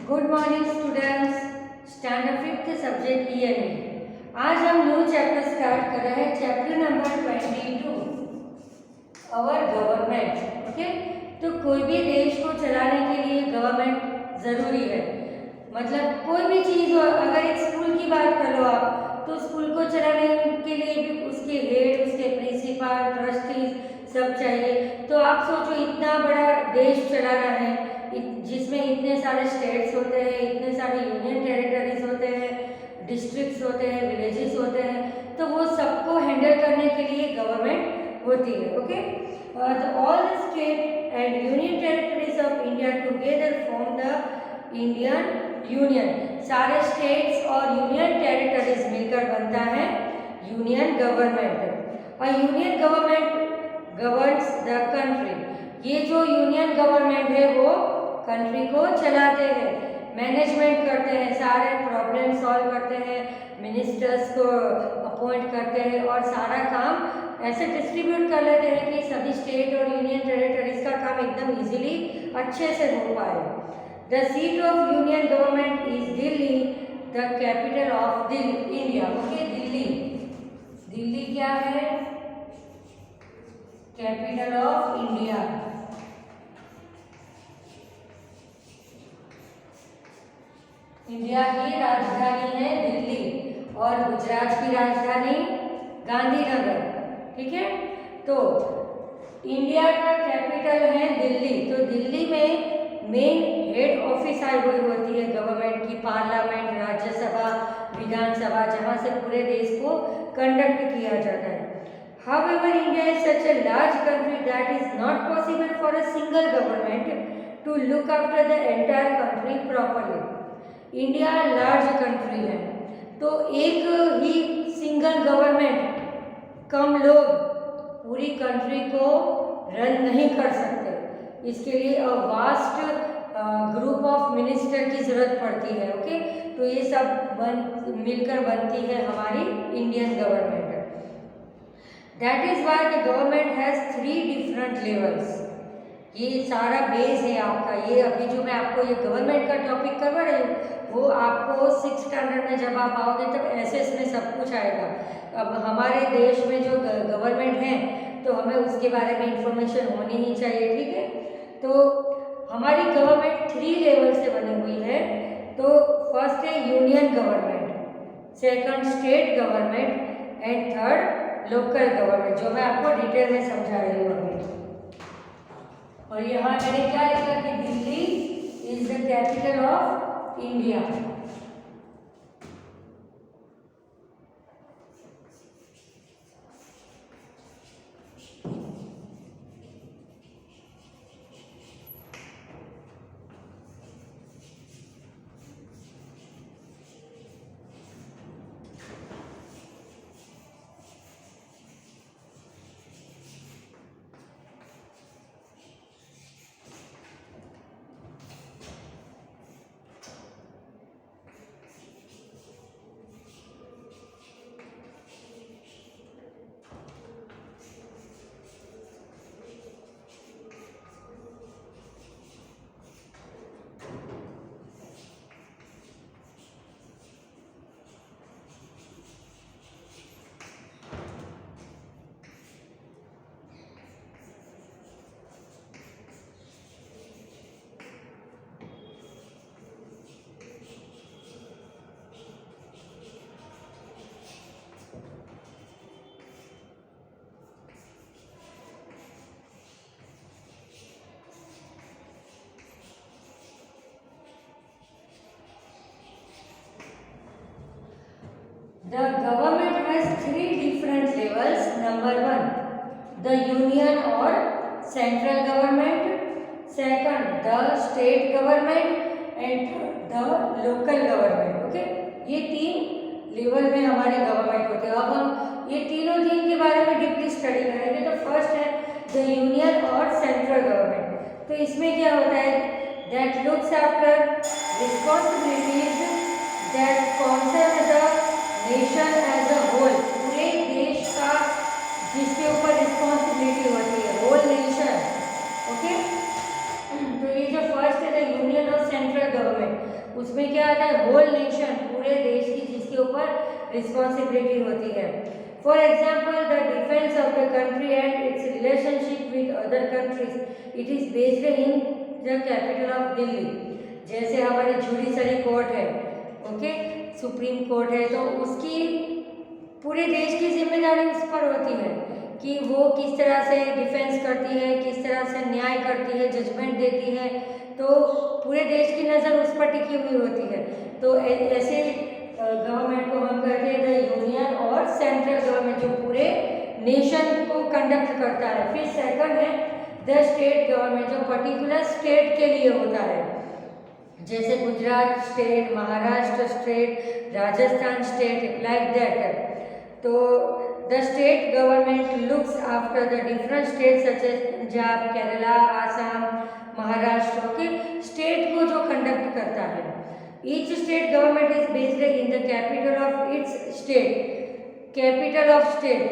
Good morning students. Standard fifth subject ENV. आज हम new chapter start कर रहे हैं, chapter number 22, our government. Okay, तो कोई भी देश को चलाने के लिए गवर्नमेंट ज़रूरी है। मतलब कोई भी चीज़ हो, अगर एक स्कूल की बात कर लो आप, तो स्कूल को चलाने के लिए भी उसके हेड, उसके प्रिंसिपल, ट्रस्टीज सब चाहिए। तो आप सोचो, इतना बड़ा देश चलाना है जिसमें इतने सारे स्टेट्स होते हैं, इतने सारे यूनियन टेरिटरीज होते हैं, डिस्ट्रिक्ट्स होते हैं, विलेजेस होते हैं, तो वो सबको हैंडल करने के लिए गवर्नमेंट होती है। Okay, all the state and union territories of India together form the Indian union. सारे स्टेट्स और यूनियन टेरिटरीज मिलकर बनता है यूनियन गवर्नमेंट। और union government governs the country. ये जो यूनियन गवर्नमेंट है वो कंट्री को चलाते हैं, मैनेजमेंट करते हैं, सारे प्रॉब्लम सॉल्व करते हैं, मिनिस्टर्स को अपॉइंट करते हैं और सारा काम ऐसे डिस्ट्रीब्यूट कर लेते हैं कि सभी स्टेट और यूनियन टेरिटरीज का काम एकदम इजीली अच्छे से हो पाए। The seat of union government is Delhi, the capital of India. Okay, Delhi, Delhi क्या है? Capital of India. इंडिया की राजधानी है दिल्ली और गुजरात की राजधानी गांधीनगर। ठीक है, तो इंडिया का कैपिटल है दिल्ली। तो दिल्ली में मेन हेड ऑफिस आई हुई होती है गवर्नमेंट की, पार्लियामेंट, राज्यसभा, विधानसभा, जहाँ से पूरे देश को कंडक्ट किया जाता है। However, India is such a large country that is not possible for a single government to look after the entire country properly. India large country है, तो एक ही सिंगल गवर्नमेंट, कम लोग पूरी कंट्री को रन नहीं कर सकते। इसके लिए a vast group of minister की ज़रूरत पड़ती है। ओके, तो ये सब मिलकर बनती है हमारी Indian government. That is why the government has 3 different levels. ये सारा बेस है आपका। ये अभी जो मैं आपको ये गवर्नमेंट का टॉपिक करवा रही हूँ, वो आपको 6th स्टैंडर्ड में जब आप आओगे तब एसएस में सब कुछ आएगा। अब हमारे देश में जो गवर्नमेंट है, तो हमें उसके बारे में इंफॉर्मेशन होनी ही चाहिए। ठीक है, तो हमारी गवर्नमेंट 3 लेवल से बनी हुई है। तो फर्स्ट है union government, second state government and third local government, जो मैं आपको डिटेल में समझा रही हूँ अभी। और यहाँ मैंने क्या लिखा कि Delhi is the capital of India. The government has 3 different levels. Number 1, the union or central government. Second, the state government and the local government. Okay, ये 3 लेवल में हमारे गवर्नमेंट होते हैं। अब हम ये तीनों के बारे में डीपली स्टडी करेंगे। तो फर्स्ट है द यूनियन और सेंट्रल गवर्नमेंट। तो इसमें क्या होता है? That looks after responsibilities that concern the nation as a whole. पूरे देश का जिसके ऊपर रिस्पॉन्सिबिलिटी होती है, होल नेशन। ओके, तो ये जो फर्स्ट है द यूनियन और सेंट्रल गवर्नमेंट, उसमें क्या आता है, होल नेशन, पूरे देश की जिसके ऊपर रिस्पॉन्सिबिलिटी होती है। For example the defence of the country and it's relationship with other countries, it is based in the capital of Delhi. जैसे हमारी जुडिशरी कोर्ट है, ओके, सुप्रीम कोर्ट है, तो उसकी पूरे देश की जिम्मेदारी उस पर होती है कि वो किस तरह से डिफेंस करती है, किस तरह से न्याय करती है, जजमेंट देती है, तो पूरे देश की नज़र उस पर टिकी हुई होती है। तो ऐसे गवर्नमेंट को हम कहते हैं द यूनियन, और सेंट्रल गवर्नमेंट जो पूरे नेशन को कंडक्ट करता है। फिर सेकंड है द स्टेट गवर्नमेंट, जो पर्टिकुलर स्टेट के लिए होता है, जैसे Gujarat state, Maharashtra state, Rajasthan state, like that. तो the state government looks after the different state such as Punjab, Kerala, Assam, Maharashtra के स्टेट को जो कंडक्ट करता है। Each state government is based in the capital of its state. Capital of state,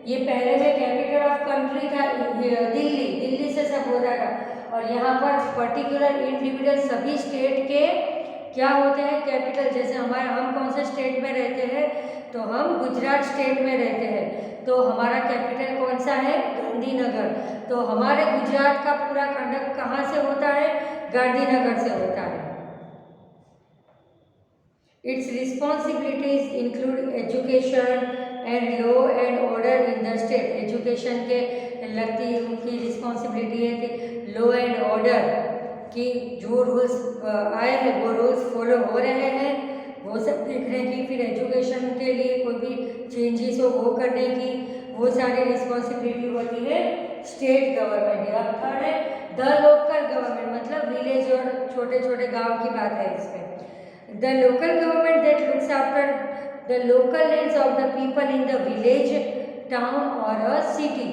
ये पहले में capital of country था दिल्ली, दिल्ली से सब होता था, और यहाँ पर पर्टिकुलर इंडिविजुअल सभी स्टेट के क्या होते हैं, कैपिटल। जैसे हम कौन से स्टेट में रहते हैं, तो हम गुजरात स्टेट में रहते हैं, तो हमारा कैपिटल कौन सा है, गांधीनगर। तो हमारे गुजरात का पूरा कंडक्ट कहाँ से होता है, गांधीनगर से होता है। It's responsibilities include education and law and order in the state. Education के लगती उनकी रिस्पॉन्सिबिलिटी है कि लॉ एंड ऑर्डर कि जो रूल्स आए हैं वो रूल्स फॉलो हो रहे हैं, वो सब देखने की। फिर एजुकेशन के लिए कोई भी चेंजेस हो वो करने की, वो सारी रिस्पॉन्सिबिलिटी होती है स्टेट गवर्नमेंट। अब थर्ड है द लोकल गवर्नमेंट, मतलब विलेज और छोटे छोटे गांव की बात है इसमें। The local government that looks after the local needs of the people in the village, town और अ सिटी।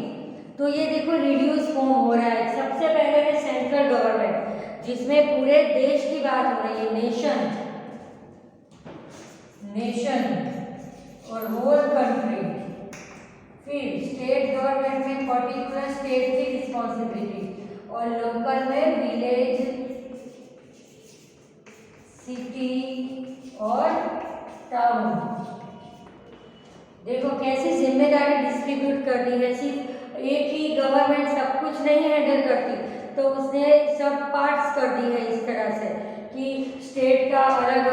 तो ये देखो रिड्यूस फॉर्म हो रहा है। सबसे पहले है सेंट्रल गवर्नमेंट, जिसमें पूरे देश की बात हो रही है, नेशन और होल कंट्री। फिर स्टेट गवर्नमेंट में पर्टिकुलर स्टेट की रिस्पॉन्सिबिलिटी, और लोकल में विलेज, सिटी और टाउन। देखो कैसी जिम्मेदारी डिस्ट्रीब्यूट कर दी है। सिर्फ एक ही गवर्नमेंट सब कुछ नहीं हैंडल करती, तो उसने सब पार्ट्स कर दी है इस तरह से कि स्टेट का अलग,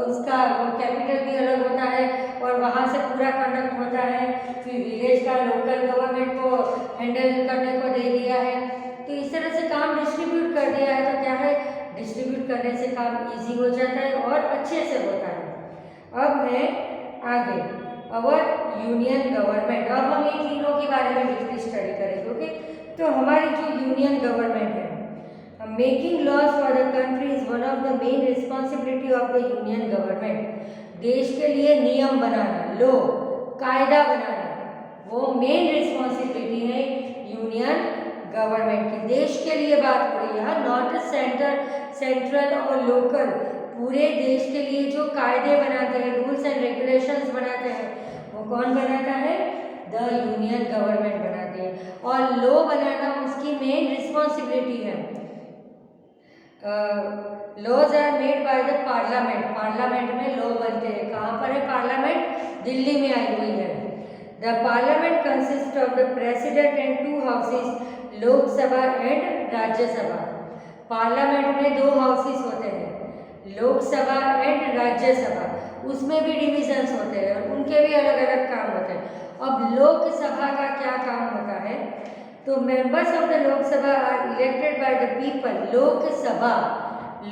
उसका कैपिटल भी अलग होता है और वहाँ से पूरा कंडक्ट होता है। फिर विलेज का लोकल गवर्नमेंट को हैंडल करने को दे दिया है। तो इस तरह से काम डिस्ट्रीब्यूट कर दिया है, तो क्या है, डिस्ट्रीब्यूट करने से काम इजी हो जाता है और अच्छे से होता है। अब है आगे अवर यूनियन गवर्नमेंट। अब हम इन तीनों के बारे में डीपली स्टडी करेंगे, ओके। तो हमारी जो यूनियन गवर्नमेंट है, making laws for the country is one of the main responsibility of the union government. देश के लिए नियम बनाना, लॉ, कायदा बनाना, वो मेन रिस्पॉन्सिबिलिटी है यूनियन गवर्नमेंट की। देश के लिए बात हो रही है, नॉट सेंट्रल और लोकल। पूरे देश के लिए जो कायदे बनाते हैं, रूल्स एंड रेगुलेशंस बनाते हैं, वो कौन बनाता है, द यूनियन गवर्नमेंट बनाती है। और लॉ बनाना उसकी मेन रिस्पॉन्सिबिलिटी है। Laws are made by the parliament. Parliament में लॉ बनते हैं। कहाँ पर है पार्लियामेंट, दिल्ली में आई हुई है। The parliament consist of the president and 2 houses, Lok Sabha and Rajya Sabha. Parliament में 2 हाउसेस होते हैं, लोकसभा एंड राज्यसभा। उसमें भी डिविजन्स होते हैं और उनके भी अलग अलग काम होते हैं। अब लोकसभा का क्या काम होता है, तो members of the Lok Sabha are elected by the people. Lok Sabha,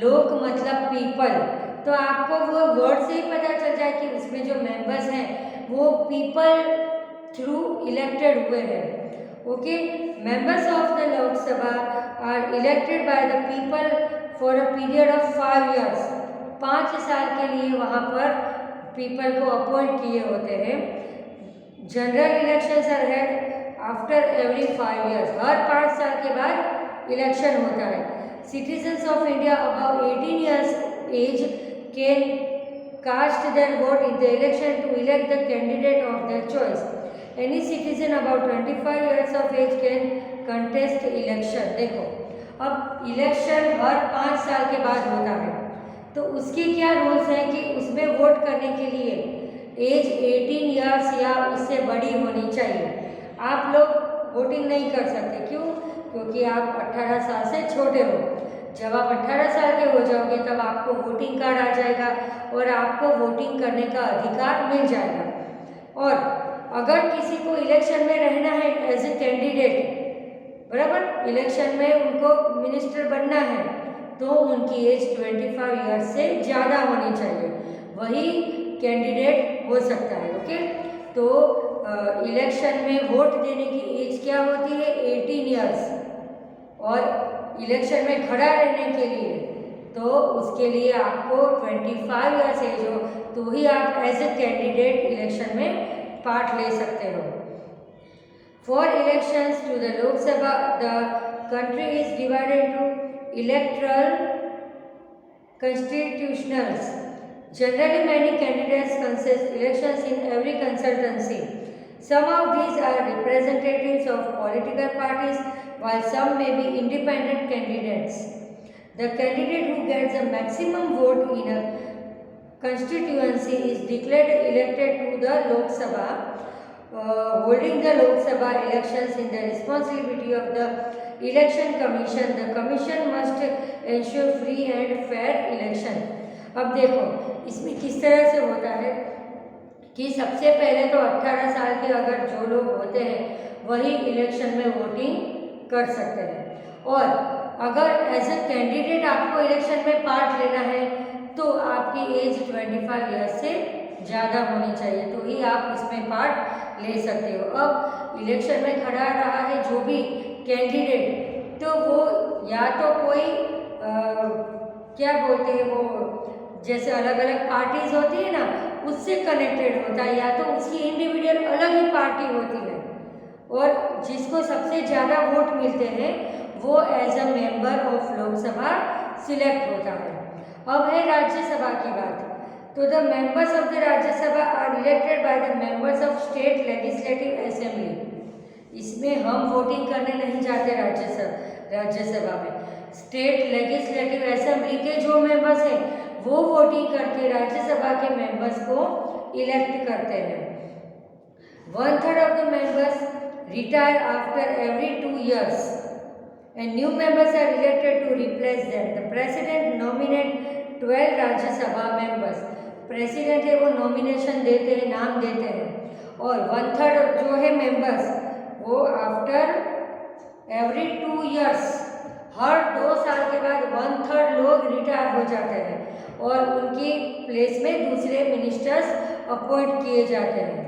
लोक मतलब पीपल, तो आपको वो वर्ड से ही पता चल जाए कि उसमें जो मेंबर्स हैं वो पीपल थ्रू इलेक्टेड हुए हैं, okay. Members of the Lok Sabha are elected by the people for a period of 5 years। 5 साल के लिए वहाँ पर पीपल को अपॉइंट किए होते हैं। General elections are held after every 5 years। हर 5 साल के बाद इलेक्शन होता है। Citizens of India above 18 years age can cast their vote in the election to elect the candidate of their choice. Any citizen about 25 years of age can contest election. देखो अब election हर 5 साल के बाद होता है, तो उसके क्या रूल्स हैं कि उसमें वोट करने के लिए एज 18 ईयर्स या उससे बड़ी होनी चाहिए। आप लोग वोटिंग नहीं कर सकते, क्यों? क्योंकि आप 18 साल से छोटे हो। जब आप 18 साल के हो जाओगे तब आपको वोटिंग कार्ड आ जाएगा और आपको वोटिंग करने का अधिकार मिल जाएगा। और अगर किसी को इलेक्शन में रहना है एज ए कैंडिडेट, बराबर, इलेक्शन में उनको मिनिस्टर बनना है, तो उनकी एज 25 ईयर्स से ज़्यादा होनी चाहिए, वही कैंडिडेट हो सकता है। ओके, तो इलेक्शन में वोट देने की एज क्या होती है? 18 ईयर्स। और इलेक्शन में खड़ा रहने के लिए तो उसके लिए आपको 25 ईयर्स एज हो, तो ही आप एज ए कैंडिडेट इलेक्शन में पार्ट ले सकते हो। For elections to the Lok Sabha the country is divided to electoral constitutionals. Generally, many candidates contest elections in every constituency. Some of these are representatives of political parties, while some may be independent candidates. The candidate who gets the maximum vote in a constituency is declared elected to the Lok Sabha. Holding the Lok Sabha elections in the responsibility of the Election Commission. The Commission must ensure free and fair election. अब देखो इसमें किस तरह से होता है कि सबसे पहले तो 18 साल के अगर जो लोग होते हैं वही इलेक्शन में वोटिंग कर सकते हैं। और अगर एज ए कैंडिडेट आपको इलेक्शन में पार्ट लेना है तो आपकी एज 25 ईयर्स से ज़्यादा होनी चाहिए, तो ही आप उसमें पार्ट ले सकते हो। अब इलेक्शन में खड़ा रहा है जो भी कैंडिडेट, तो वो या तो कोई क्या बोलते हैं, वो जैसे अलग अलग पार्टीज होती है ना, उससे कनेक्टेड होता है, या तो उसकी इंडिविजुअल अलग ही पार्टी होती है, और जिसको सबसे ज़्यादा वोट मिलते हैं वो as a member of Lok Sabha select होता है। अब है राज्यसभा की बात, तो the members of the Rajya Sabha are elected by the members of state legislative assembly. इसमें हम वोटिंग करने नहीं जाते राज्यसभा में, स्टेट लेजिस्लेटिव असेंबली के जो मेंबर्स हैं वो वोटिंग करके राज्यसभा के मेंबर्स को इलेक्ट करते हैं। 1/3 of the members retire after every 2 years and new members are elected to replace them. The president nominate 12 Rajya Sabha members. President है वो नॉमिनेशन देते हैं, नाम देते हैं, और 1/3 जो है मेंबर्स वो आफ्टर एवरी 2 years, हर 2 साल के बाद 1/3 लोग रिटायर हो जाते हैं और उनकी प्लेस में दूसरे मिनिस्टर्स अपॉइंट किए जाते हैं।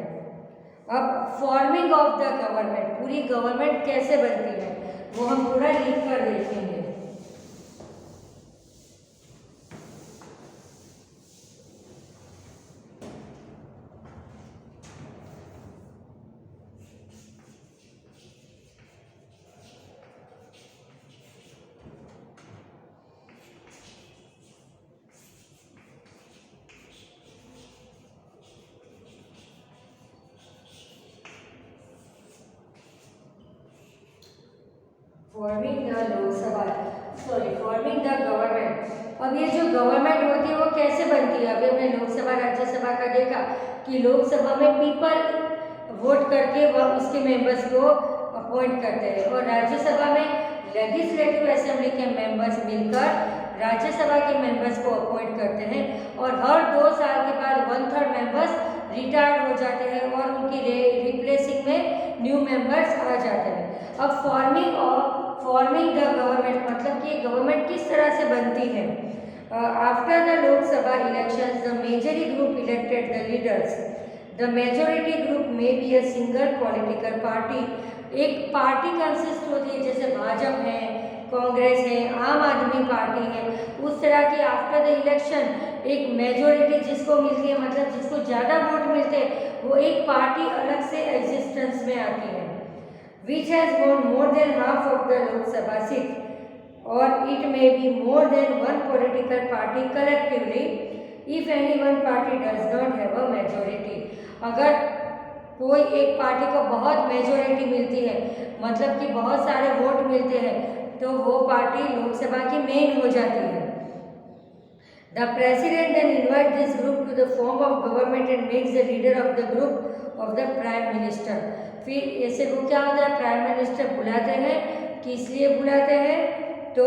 अब फॉर्मिंग ऑफ द गवर्नमेंट, पूरी गवर्नमेंट कैसे बनती है वो हम पूरा लिख कर देखेंगे। Forming the Lok Sabha, sorry forming the government. अब ये जो गवर्नमेंट होती है वो कैसे बनती है? अभी हमने लोकसभा राज्यसभा का देखा कि लोकसभा में पीपल वोट करके वह उसके मेंबर्स को अपॉइंट करते हैं, और राज्यसभा में लेजिस्लेटिव असेंबली के मेंबर्स मिलकर राज्यसभा के मेंबर्स को अपॉइंट करते हैं, और हर 2 साल के बाद 1/3 मेंबर्स रिटायर हो जाते हैं और उनकी रिप्लेसिंग में न्यू मेंबर्स आ जाते हैं। अब फॉर्मिंग द गवर्नमेंट मतलब कि गवर्नमेंट किस तरह से बनती है? After the Lok Sabha elections the majority group elected the leaders. The majority group में be a single political party. एक पार्टी कंसिस्ट होती है, जैसे भाजपा है, कांग्रेस है, आम आदमी पार्टी है, उस तरह की आफ्टर द इलेक्शन एक मेजॉरिटी जिसको मिलती है, मतलब जिसको ज़्यादा वोट मिलते हैं, वो एक पार्टी अलग से एग्जिस्टेंस में आती है, which has won more than half of the Lok Sabha seat, or it may be more than one political party collectively if any one party does not have a majority. अगर कोई एक party को बहुत majority मिलती है, मतलब कि बहुत सारे वोट मिलते हैं, तो वो पार्टी लोकसभा की मेन हो जाती है। The president then invites this group to the form of government and makes the leader of the group of the prime minister. फिर ऐसे को क्या होता है, प्राइम मिनिस्टर बुलाते हैं, किस लिए बुलाते हैं, तो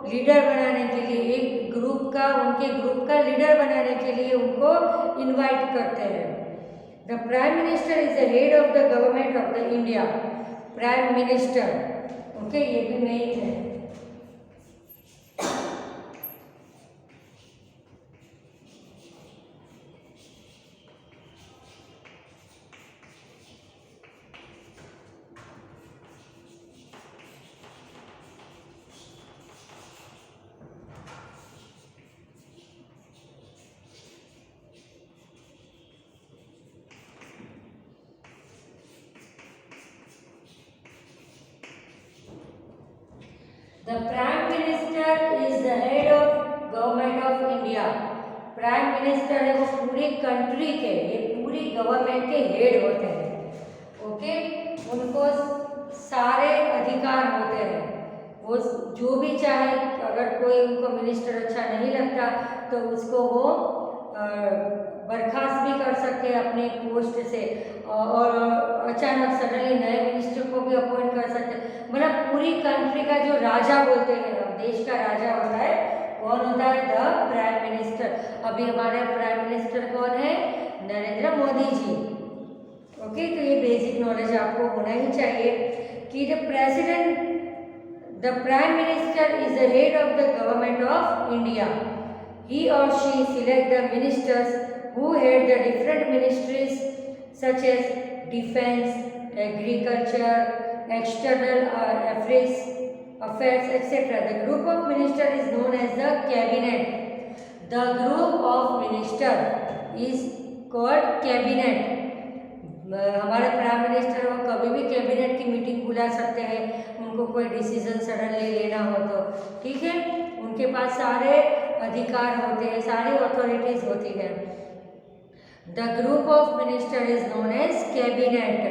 लीडर बनाने के लिए, एक ग्रुप का, उनके ग्रुप का लीडर बनाने के लिए उनको इनवाइट करते हैं. The prime minister is the head of the government of the India. Prime minister, okay, ये भी मेन है. The Prime Minister is the head of Government of India. Prime minister है वो पूरी कंट्री के, ये पूरी गवर्नमेंट के हेड होते हैं. ओके, उनको सारे अधिकार होते हैं. वो जो भी चाहे, अगर कोई उनको मिनिस्टर अच्छा नहीं लगता तो उसको वो बर्खास्त भी कर सकते हैं अपने पोस्ट से, और अचानक सडनली नए मिनिस्टर को भी अपॉइंट कर सकते हैं. मतलब पूरी कंट्री का जो राजा बोलते हैं, देश का राजा होता है, कौन होता है, द प्राइम मिनिस्टर. अभी हमारे प्राइम मिनिस्टर कौन है, नरेंद्र मोदी जी. ओके, तो ये बेसिक नॉलेज आपको होना ही चाहिए कि the president, the prime minister is the head of the government of India. He or she select the ministers who head the different ministries such as defense, agriculture, external affairs, etc. The group of minister is known as the cabinet. The group of minister is called cabinet. हमारे prime minister वो कभी भी cabinet की meeting बुला सकते हैं, उनको कोई डिसीजन सडनली लेना हो तो, ठीक है. उनके पास सारे अधिकार होते हैं, सारी अथॉरिटीज होती है. The group of minister is known as cabinet.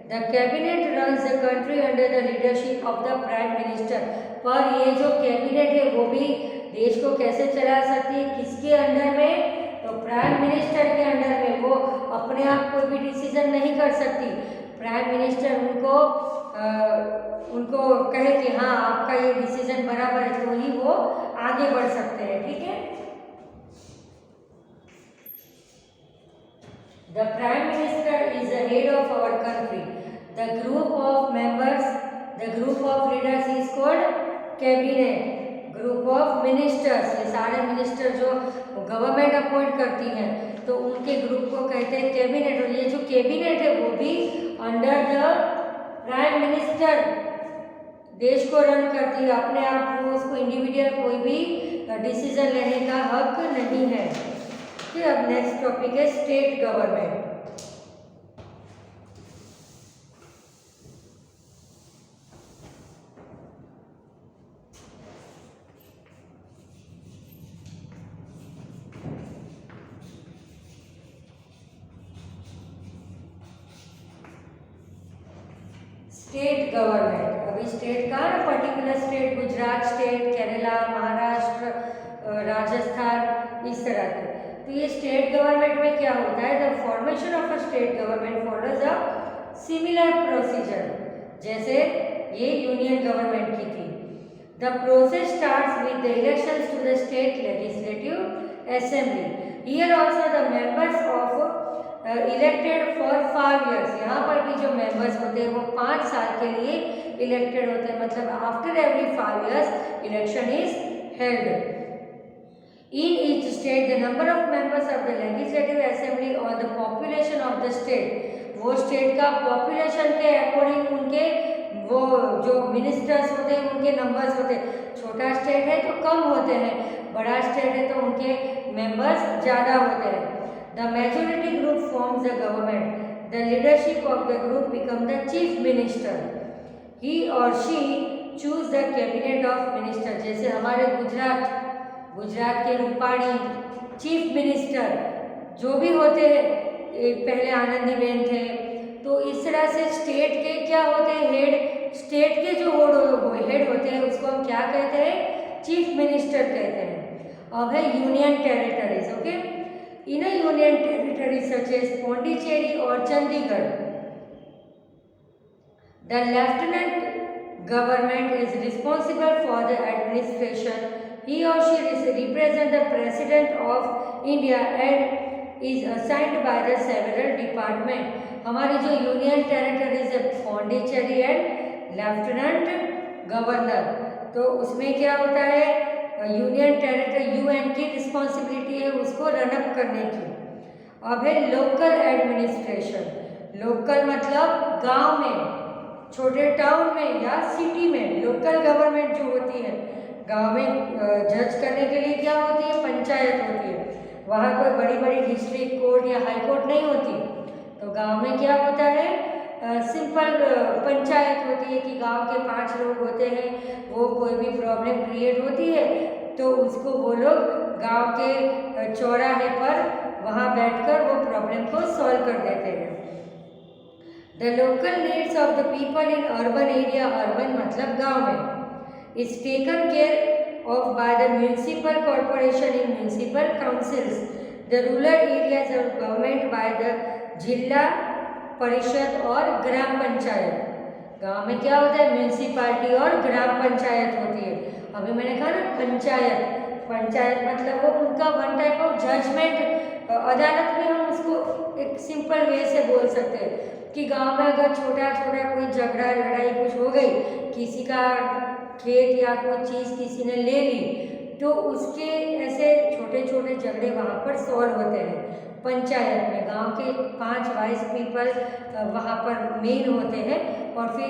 The cabinet runs the country under the leadership of the prime minister. पर ये जो कैबिनेट है वो भी देश को कैसे चला सकती है, किसके अंडर में, तो प्राइम मिनिस्टर के अंडर में. वो अपने आप कोई भी डिसीजन नहीं कर सकती. प्राइम मिनिस्टर उनको कहे कि हाँ आपका ये डिसीजन बराबर है, तो ही वो आगे बढ़ सकते हैं, ठीक है. The prime minister is the head of our country. The group of members, the group of leaders is called cabinet. Group of ministers, ये सारे मिनिस्टर जो गवर्नमेंट अपॉइंट करती है तो उनके ग्रुप को कहते हैं कैबिनेट. और ये जो कैबिनेट है वो भी अंडर द प्राइम मिनिस्टर देश को रन करती है. अपने आप को उसको इंडिविजुअल कोई भी डिसीजन लेने का हक नहीं है. फिर अब नेक्स्ट टॉपिक है स्टेट गवर्नमेंट. स्टेट गवर्नमेंट, अभी स्टेट का ना particular state, Gujarat state, Kerala, Maharashtra, Rajasthan, इस तरह के. तो ये स्टेट गवर्नमेंट में क्या होता है, the formation of a state government follows a similar procedure, जैसे ये यूनियन गवर्नमेंट की थी. The process starts with the elections to the state legislative assembly. Here also the members of elected for 5 years. यहाँ पर भी जो members होते हैं वो 5 साल के लिए इलेक्टेड होते हैं. मतलब after every 5 years election is held. In each state, the number of members of the legislative assembly or the population of the state, वो स्टेट का पॉपुलेशन के अकॉर्डिंग उनके वो जो मिनिस्टर्स होते हैं उनके नंबर्स होते हैं. छोटा स्टेट है तो कम होते हैं, बड़ा स्टेट है तो उनके मेंबर्स ज़्यादा होते हैं. The majority group forms the government. The leadership of the group become the chief minister. He or she choose the cabinet of minister. जैसे हमारे गुजरात के रूपाणी चीफ मिनिस्टर जो भी होते हैं, पहले आनंदीबेन थे. तो इस तरह से स्टेट के क्या होते हैं, हेड. स्टेट के जो हेड होते हैं उसको हम क्या कहते हैं, चीफ मिनिस्टर कहते हैं. अब है union territories. Okay, in a union territory such as Pondicherry और Chandigarh, the lieutenant government is responsible for the administration. He or she represents the president of India and is assigned by the several department. हमारी जो union territories है Pondicherry and lieutenant governor, तो उसमें क्या होता है, union territory UN की responsibility है उसको रनअप करने की. अब है लोकल एडमिनिस्ट्रेशन. लोकल मतलब गांव में, छोटे टाउन में या सिटी में. लोकल गवर्नमेंट जो होती है गांव में, जज करने के लिए क्या होती है, पंचायत होती है. वहाँ कोई बड़ी बड़ी डिस्ट्रिक्ट कोर्ट या हाई कोर्ट नहीं होती. तो गांव में क्या होता है, सिंपल पंचायत होती है कि गांव के 5 लोग होते हैं, वो कोई भी प्रॉब्लम क्रिएट होती है तो उसको वो लोग गांव के चौराहे पर वहाँ बैठकर वो प्रॉब्लम को सॉल्व कर देते हैं. The local needs of the people in urban area, urban मतलब गांव में, is taken care of by the municipal corporation in municipal councils. The rural areas of government by the जिला परिषद और ग्राम पंचायत. गांव में क्या होता है, म्यूनिसिपालिटी और ग्राम पंचायत होती है. अभी मैंने कहा ना पंचायत, पंचायत मतलब वो उनका वन टाइप ऑफ जजमेंट, अदालत में हम उसको एक सिंपल वे से बोल सकते हैं कि गांव में अगर छोटा छोटा कोई झगड़ा लड़ाई कुछ हो गई, किसी का खेत या कोई चीज़ किसी ने ले ली, तो उसके ऐसे छोटे छोटे झगड़े वहाँ पर सॉल्व होते हैं पंचायत में. गांव के 5 वाइस पीपल वहाँ पर मेन होते हैं और फिर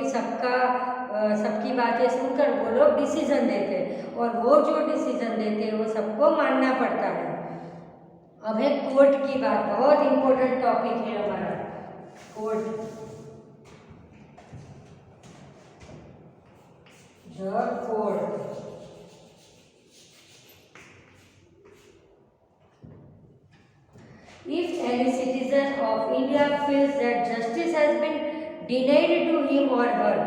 सबकी बातें सुनकर वो लोग डिसीजन देते हैं और वो जो डिसीजन देते हैं वो सबको मानना पड़ता है. अब है कोर्ट की बात. बहुत इंपॉर्टेंट टॉपिक है हमारा court. The court. If any citizen of India feels that justice has been denied to him or her,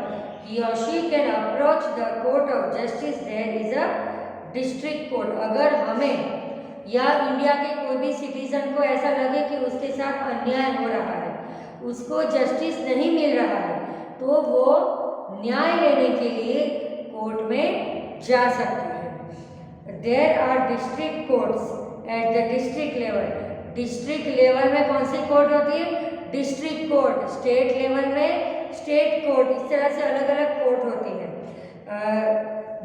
he or she can approach the court of justice. There is a district court. अगर हमें या India के कोई भी citizen को ऐसा लगे कि उसके साथ अन्याय हो रहा है, उसको जस्टिस नहीं मिल रहा है, तो वो न्याय लेने के लिए कोर्ट में जा सकता है. There are district courts at the district level. District level में कौन सी कोर्ट होती है, डिस्ट्रिक्ट कोर्ट. स्टेट लेवल में स्टेट कोर्ट. इस तरह से अलग अलग कोर्ट होती है.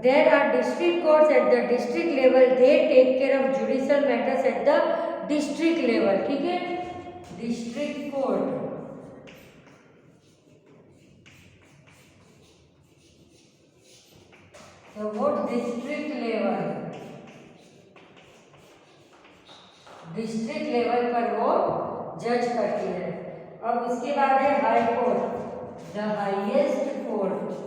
There are district courts at the district level. They take care of judicial matters at the district level. ठीक है, district court. So what district level? District level पर वो जज करती है. अब उसके बाद है high court, the highest court.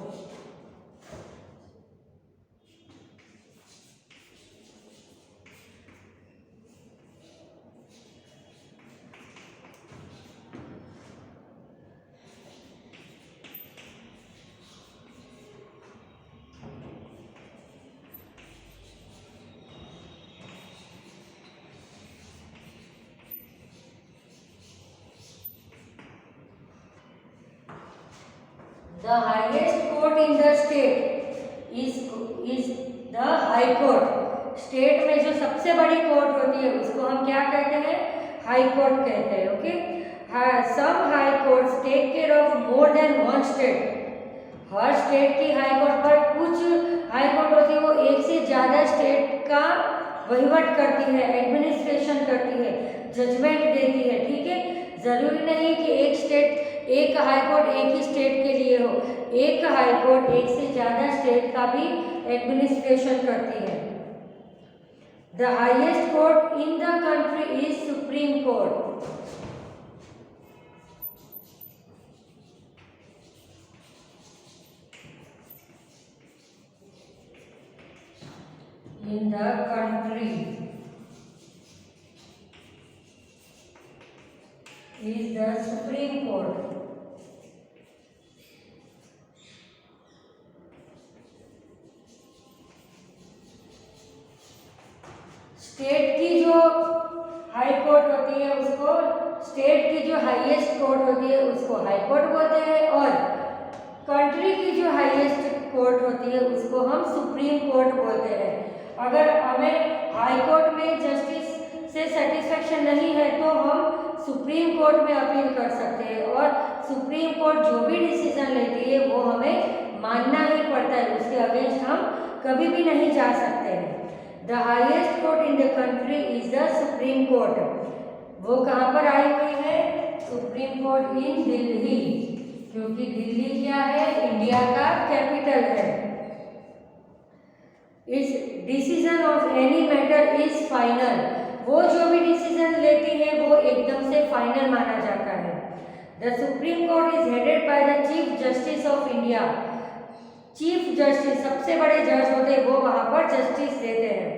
The highest court in the state is the high court. State में जो सबसे बड़ी कोर्ट होती है उसको हम क्या कहते हैं, हाई कोर्ट कहते हैं. Okay, some high courts take care of more than one state. हर स्टेट की हाई कोर्ट पर कुछ हाई कोर्ट होती है वो एक से ज़्यादा स्टेट का वहीवट करती है, एडमिनिस्ट्रेशन करती है, जजमेंट देती है. ठीक है, ज़रूरी नहीं कि एक स्टेट, एक हाई कोर्ट एक ही स्टेट के लिए हो. एक हाई कोर्ट एक से ज़्यादा स्टेट का भी एडमिनिस्ट्रेशन करती है. The highest court in the country is supreme court. In the country is the Supreme Court. State की जो हाई कोर्ट होती है उसको, स्टेट की जो हाईएस्ट कोर्ट होती है उसको हाई कोर्ट बोलते हैं, और कंट्री की जो हाईएस्ट कोर्ट होती है उसको हम सुप्रीम कोर्ट बोलते हैं। अगर हमें हाई कोर्ट में जस्टिस से सेटिस्फेक्शन नहीं है तो हम सुप्रीम कोर्ट में अपील कर सकते हैं, और सुप्रीम कोर्ट जो भी डिसीजन लेती है वो हमें मानना ही पड़ता है, उसके अगेंस्ट हम कभी भी नहीं जा सकते हैं। The highest court in the country is the supreme court. वो कहाँ पर आई हुई है? सुप्रीम कोर्ट इन दिल्ली, क्योंकि दिल्ली क्या है? इंडिया का कैपिटल है। इस decision of any matter is final. वो जो भी डिसीजन लेती है वो एकदम से फाइनल माना जाता है। The supreme court is headed by the chief justice of India. Chief justice, सबसे बड़े जज होते हैं, वो वहाँ पर जस्टिस देते हैं।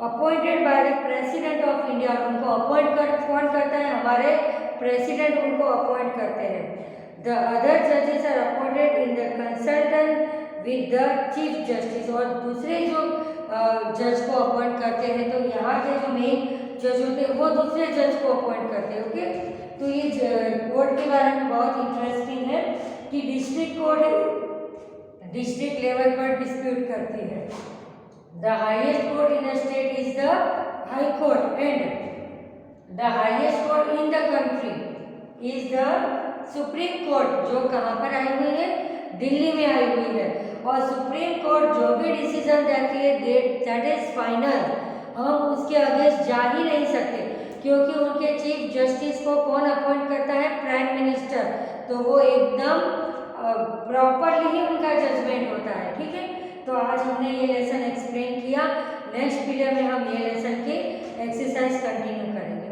Appointed by the president of India, उनको कौन करता है? हमारे प्रेसिडेंट उनको अपॉइंट करते हैं। द अदर जजेस are appointed in the consultant with the chief justice, और दूसरे जो जज को अपॉइंट करते हैं, तो यहाँ के जो मेन जज होते हैं वो दूसरे जज को अपॉइंट करते हैं। ओके, तो ये कोर्ट के बारे में बहुत इंटरेस्टिंग है कि डिस्ट्रिक्ट कोर्ट डिस्ट्रिक्ट लेवल पर डिस्प्यूट करती है। The highest court in a state is the high court, and the highest court in the country is the supreme court, जो कहाँ पर आई हुई है? दिल्ली में आई हुई है। और सुप्रीम कोर्ट जो भी डिसीजन देती है दैट इज फाइनल, हम उसके अगेंस्ट जा ही नहीं सकते, क्योंकि उनके चीफ जस्टिस को कौन अपॉइंट करता है? Prime minister. तो वो एकदम प्रॉपरली ही उनका जजमेंट होता है। ठीक है, तो आज हमने ये लेसन एक्सप्लेन किया। नेक्स्ट वीडियो में हम ये लेसन की एक्सरसाइज कंटिन्यू करेंगे।